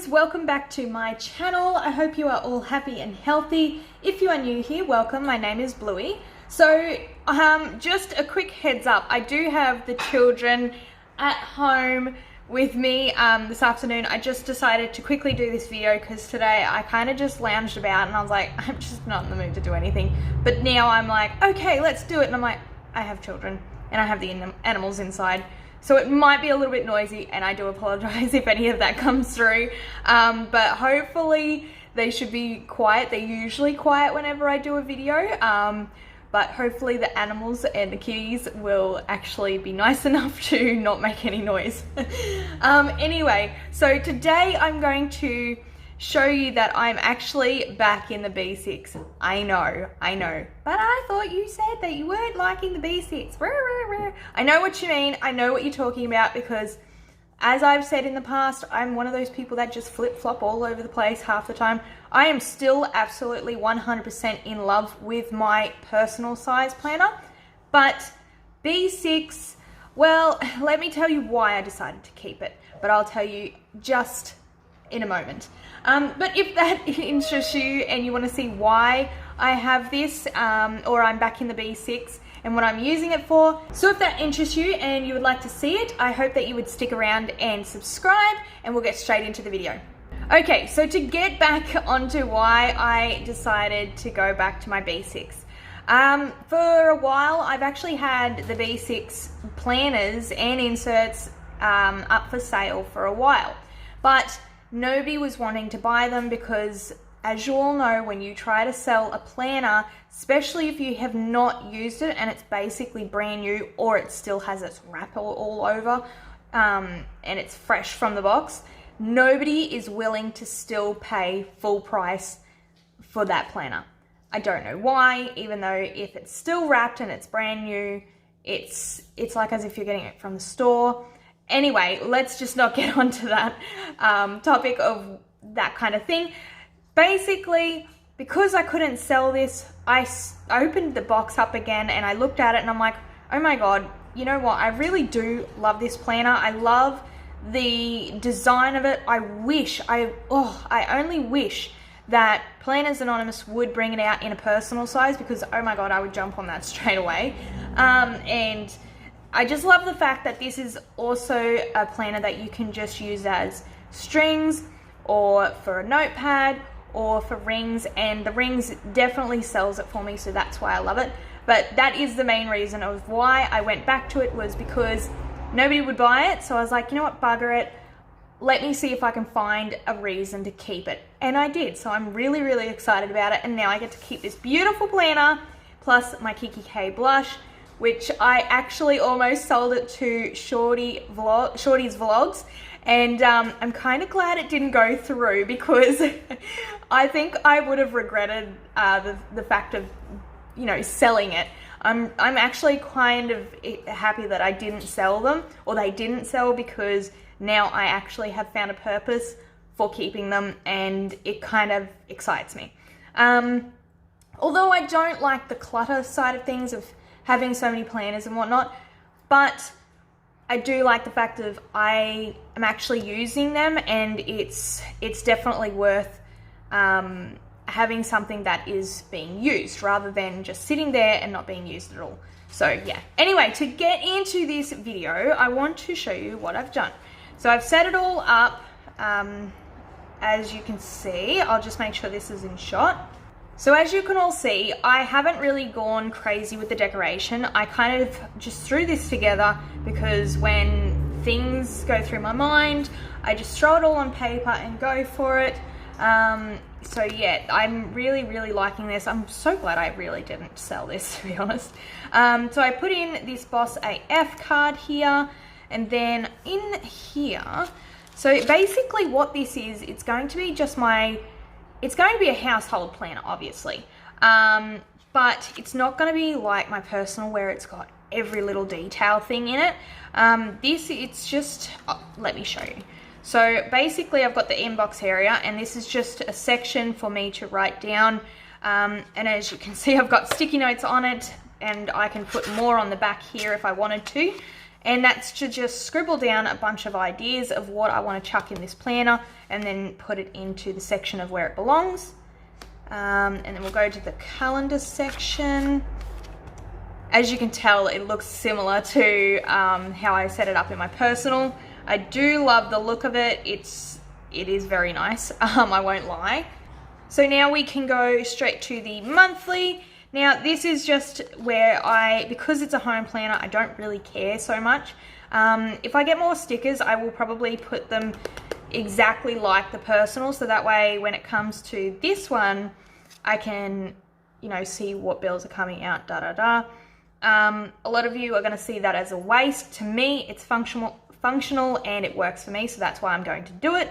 Welcome back to my channel. I hope you are all happy and healthy. If you are new here, welcome. My name is Bluey. So just a quick heads up, I do have the children at home with me this afternoon. I just decided to quickly do this video because today I kind of just lounged about and I was like, I'm just not in the mood to do anything. But now I'm like, okay, let's do it. And I'm like, I have children and I have the animals inside. So it might be a little bit noisy and I do apologize if any of that comes through. But hopefully they should be quiet. They're usually quiet whenever I do a video. But hopefully the animals and the kitties will actually be nice enough to not make any noise. Anyway, so today I'm going to show you that I'm actually back in the B6. I know, but I thought you said that you weren't liking the B6. I know what you mean. I know what you're talking about because as I've said in the past, I'm one of those people that just flip-flop all over the place half the time. I am still absolutely 100% in love with my personal size planner, but B6, well, let me tell you why I decided to keep it, but I'll tell you just in a moment. But if that interests you and you want to see why I have this, or I'm back in the B6 and what I'm using it for, so if that interests you and you would like to see it, I hope that you would stick around and subscribe and we'll get straight into the video. Okay, so to get back onto why I decided to go back to my B6. For a while, I've actually had the B6 planners and inserts up for sale for a while, but nobody was wanting to buy them because, as you all know, when you try to sell a planner, especially if you have not used it and it's basically brand new or it still has its wrapper all over and it's fresh from the box, nobody is willing to still pay full price for that planner. I don't know why, even though if it's still wrapped and it's brand new, it's like as if you're getting it from the store. Anyway, let's just not get onto that topic of that kind of thing. Basically, because I couldn't sell this, I opened the box up again and I looked at it and I'm like, oh my God, you know what? I really do love this planner. I love the design of it. I only wish that Planners Anonymous would bring it out in a personal size because, oh my God, I would jump on that straight away. And I just love the fact that this is also a planner that you can just use as strings or for a notepad or for rings, and the rings definitely sells it for me, so that's why I love it. But that is the main reason of why I went back to it, was because nobody would buy it, so I was like, you know what, bugger it, let me see if I can find a reason to keep it. And I did, so I'm really, really excited about it, and now I get to keep this beautiful planner plus my Kiki K blush, which I actually almost sold it to Shorty's Vlogs, and I'm kind of glad it didn't go through because I think I would have regretted the fact of, you know, selling it. I'm actually kind of happy that I didn't sell them, or they didn't sell, because now I actually have found a purpose for keeping them and it kind of excites me. Although I don't like the clutter side of things of having so many planners and whatnot, but I do like the fact of I am actually using them, and it's definitely worth having something that is being used rather than just sitting there and not being used at all. So yeah, anyway, to get into this video, I want to show you what I've done. So I've set it all up, as you can see. I'll just make sure this is in shot. So as you can all see, I haven't really gone crazy with the decoration. I kind of just threw this together because when things go through my mind, I just throw it all on paper and go for it. So yeah, I'm really, really liking this. I'm so glad I really didn't sell this, to be honest. So I put in this Boss AF card here, and then in here, so basically what this is, it's going to be just it's going to be a household planner, obviously, but it's not going to be like my personal where it's got every little detail thing in it. It's just, let me show you. So basically I've got the inbox area, and this is just a section for me to write down And as you can see, I've got sticky notes on it, and I can put more on the back here if I wanted to. And that's to just scribble down a bunch of ideas of what I want to chuck in this planner and then put it into the section of where it belongs. And then we'll go to the calendar section. As you can tell, it looks similar to how I set it up in my personal. I do love the look of it. It is very nice, I won't lie. So now we can go straight to the monthly. Now this is just where because it's a home planner, I don't really care so much. If I get more stickers, I will probably put them exactly like the personal, so that way when it comes to this one, I can, you know, see what bills are coming out, a lot of you are going to see that as a waste. To me, it's functional and it works for me, so that's why I'm going to do it.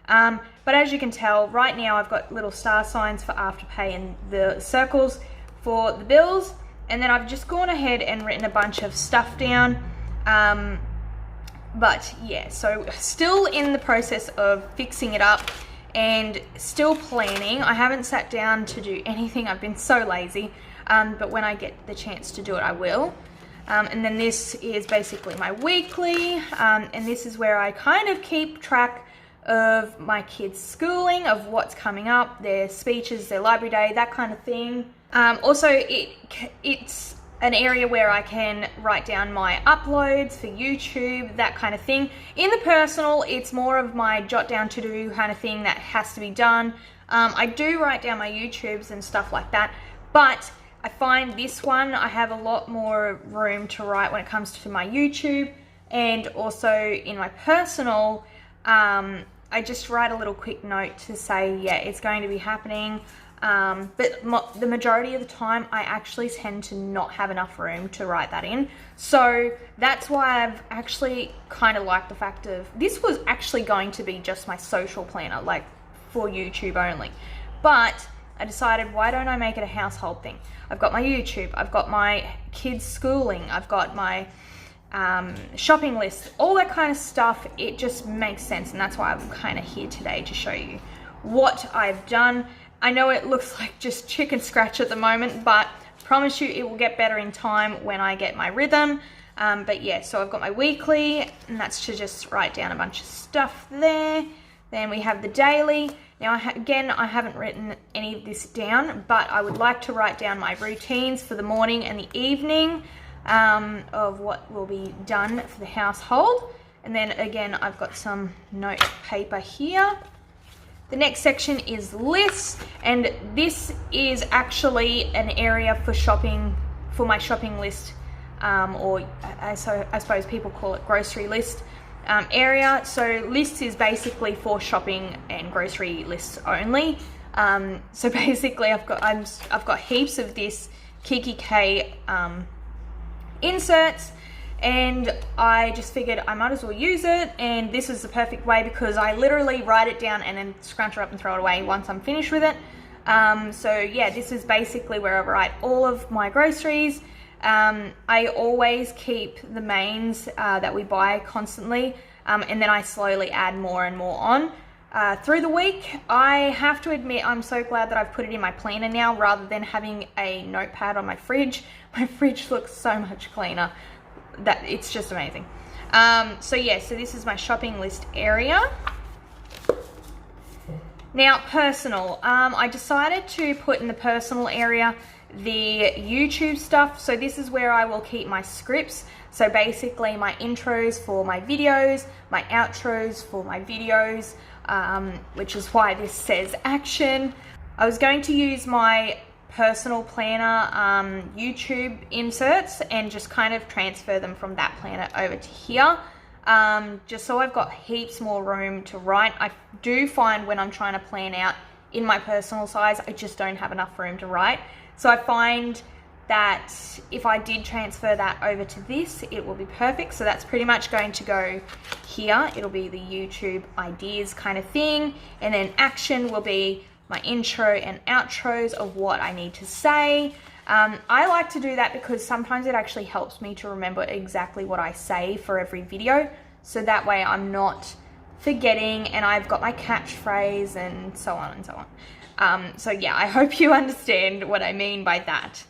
But as you can tell, right now I've got little star signs for Afterpay and the circles for the bills, and then I've just gone ahead and written a bunch of stuff down. But yeah, so still in the process of fixing it up and still planning. I haven't sat down to do anything. I've been so lazy, but when I get the chance to do it, I will. And then this is basically my weekly, and this is where I kind of keep track of my kids' schooling, of what's coming up, their speeches, their library day, that kind of thing. Also, it's an area where I can write down my uploads for YouTube, that kind of thing. In the personal, it's more of my jot down to do kind of thing that has to be done. I do write down my YouTubes and stuff like that, but I find this one, I have a lot more room to write when it comes to my YouTube, and also in my personal, I just write a little quick note to say, yeah, it's going to be happening. But the majority of the time, I actually tend to not have enough room to write that in. So that's why I've actually kind of liked the fact of, this was actually going to be just my social planner, like for YouTube only. But I decided, why don't I make it a household thing? I've got my YouTube, I've got my kids' schooling, I've got my shopping list, all that kind of stuff. It just makes sense, and that's why I'm kind of here today to show you what I've done. I know it looks like just chicken scratch at the moment, but I promise you it will get better in time when I get my rhythm. But yeah, so I've got my weekly, and that's to just write down a bunch of stuff there. Then we have the daily. Now, again, I haven't written any of this down, but I would like to write down my routines for the morning and the evening of what will be done for the household. And then again, I've got some note paper here. The next section is lists, and this is actually an area for shopping, for my shopping list, or I suppose people call it grocery list area. So lists is basically for shopping and grocery lists only. So basically I've got heaps of this Kiki K inserts, and I just figured I might as well use it, and this is the perfect way because I literally write it down and then scrunch it up and throw it away once I'm finished with it. So yeah, this is basically where I write all of my groceries. I always keep the mains that we buy constantly, and then I slowly add more and more on. Through the week, I have to admit I'm so glad that I've put it in my planner now rather than having a notepad on my fridge. My fridge looks so much cleaner. That it's just amazing. So yeah, so this is my shopping list area. Now personal, I decided to put in the personal area the YouTube stuff. So this is where I will keep my scripts. So basically my intros for my videos, my outros for my videos, which is why this says action. I was going to use my personal planner YouTube inserts and just kind of transfer them from that planner over to here, just so I've got heaps more room to write. I do find when I'm trying to plan out in my personal size, I just don't have enough room to write. So I find that if I did transfer that over to this, it will be perfect. So that's pretty much going to go here. It'll be the YouTube ideas kind of thing, and then action will be my intro and outros of what I need to say. I like to do that because sometimes it actually helps me to remember exactly what I say for every video, so that way I'm not forgetting, and I've got my catchphrase and so on and so So yeah, I hope you understand what I mean by that.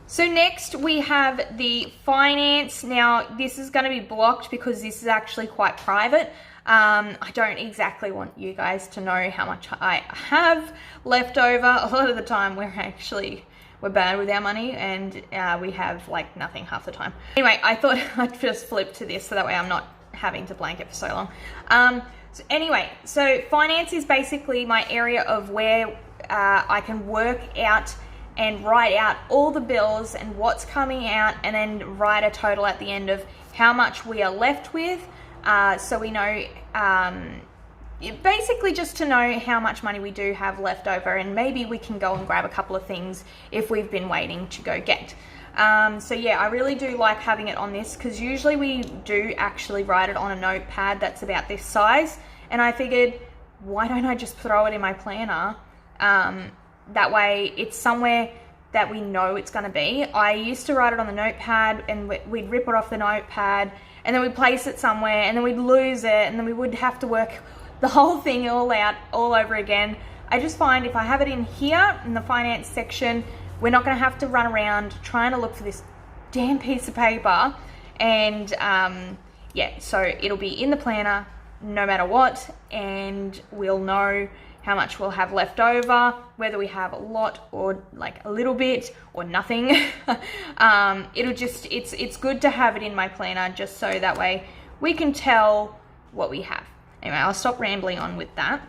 So next we have the finance. Now this is going to be blocked because this is actually quite private. I don't exactly want you guys to know how much I have left over. A lot of the time we're bad with our money, and we have like nothing half the time. Anyway, I thought I'd just flip to this so that way I'm not having to blanket for so long. So finance is basically my area of where I can work out and write out all the bills and what's coming out, and then write a total at the end of how much we are left with, so we know, basically just to know how much money we do have left over, and maybe we can go and grab a couple of things if we've been waiting to go get. So yeah, I really do like having it on this, because usually we do actually write it on a notepad that's about this size, and I figured, why don't I just throw it in my planner? That way it's somewhere that we know it's going to be. I used to write it on the notepad, and we'd rip it off the notepad, and then we'd place it somewhere, and then we'd lose it, and then we would have to work the whole thing all over again. I just find if I have it in here in the finance section, we're not going to have to run around trying to look for this damn piece of paper. And yeah, so it'll be in the planner no matter what, and we'll know how much we'll have left over, whether we have a lot or like a little bit or nothing. It's good to have it in my planner, just so that way we can tell what we have. Anyway, I'll stop rambling on with that.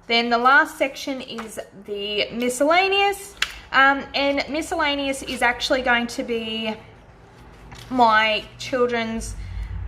Then the last section is the miscellaneous, and miscellaneous is actually going to be my children's.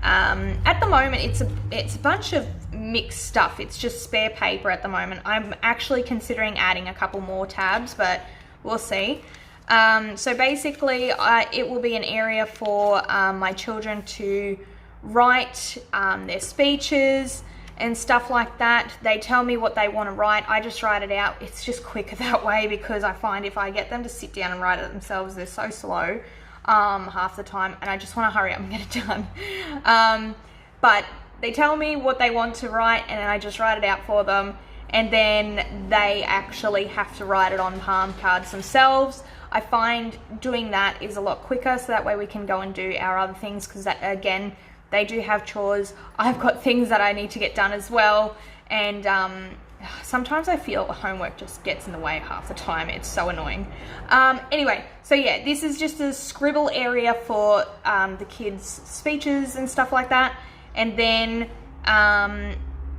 At the moment, it's a bunch of mixed stuff. It's just spare paper at the moment. I'm actually considering adding a couple more tabs, but we'll see. So basically, it will be an area for my children to write their speeches and stuff like that. They tell me what they want to write. I just write it out. It's just quicker that way, because I find if I get them to sit down and write it themselves, they're so slow half the time, and I just want to hurry up and get it done. But they tell me what they want to write, and then I just write it out for them, and then they actually have to write it on palm cards themselves. I find doing that is a lot quicker, so that way we can go and do our other things, because that, again, they do have chores. I've got things that I need to get done as well, and sometimes I feel homework just gets in the way half the time. It's so annoying. Anyway, so yeah, this is just a scribble area for the kids' speeches and stuff like that. And then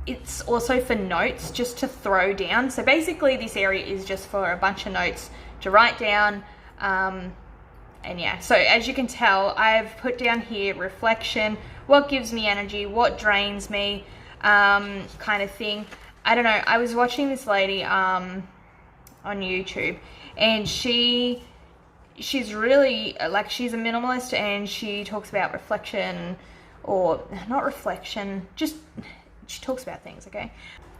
it's also for notes, just to throw down. So basically this area is just for a bunch of notes to write down. And yeah, so as you can tell, I've put down here reflection, what gives me energy, what drains me, kind of thing. I don't know, I was watching this lady on YouTube, and she's really, like, she's a minimalist, and she talks about reflection, or not reflection, just she talks about things, okay?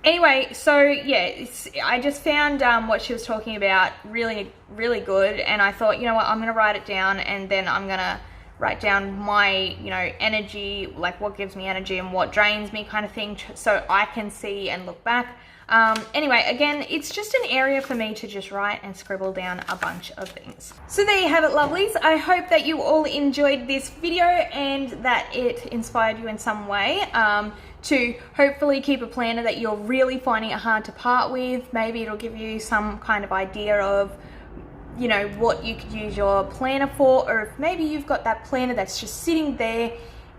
Anyway, so yeah, I just found what she was talking about really, really good, and I thought, you know what, I'm going to write it down, and then I'm going to write down my, you know, energy, like what gives me energy and what drains me, kind of thing, so I can see and look back. Anyway, again, it's just an area for me to just write and scribble down a bunch of things. So there you have it, lovelies. I hope that you all enjoyed this video and that it inspired you in some way to hopefully keep a planner that you're really finding it hard to part with. Maybe it'll give you some kind of idea of, you know, what you could use your planner for, or if maybe you've got that planner that's just sitting there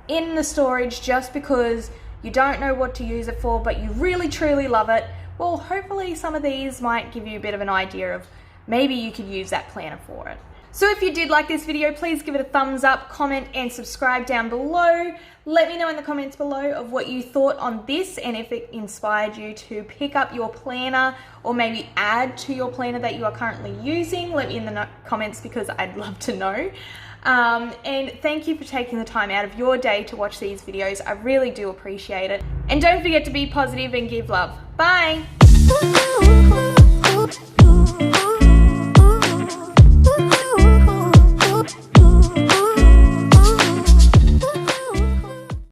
in the storage just because you don't know what to use it for, but you really truly love it. Well, hopefully some of these might give you a bit of an idea of maybe you could use that planner for it. So if you did like this video, please give it a thumbs up, comment and subscribe down below. Let me know in the comments below of what you thought on this, and if it inspired you to pick up your planner or maybe add to your planner that you are currently using. Let me in the comments, because I'd love to know. And thank you for taking the time out of your day to watch these videos. I really do appreciate it. And don't forget to be positive and give love. Bye!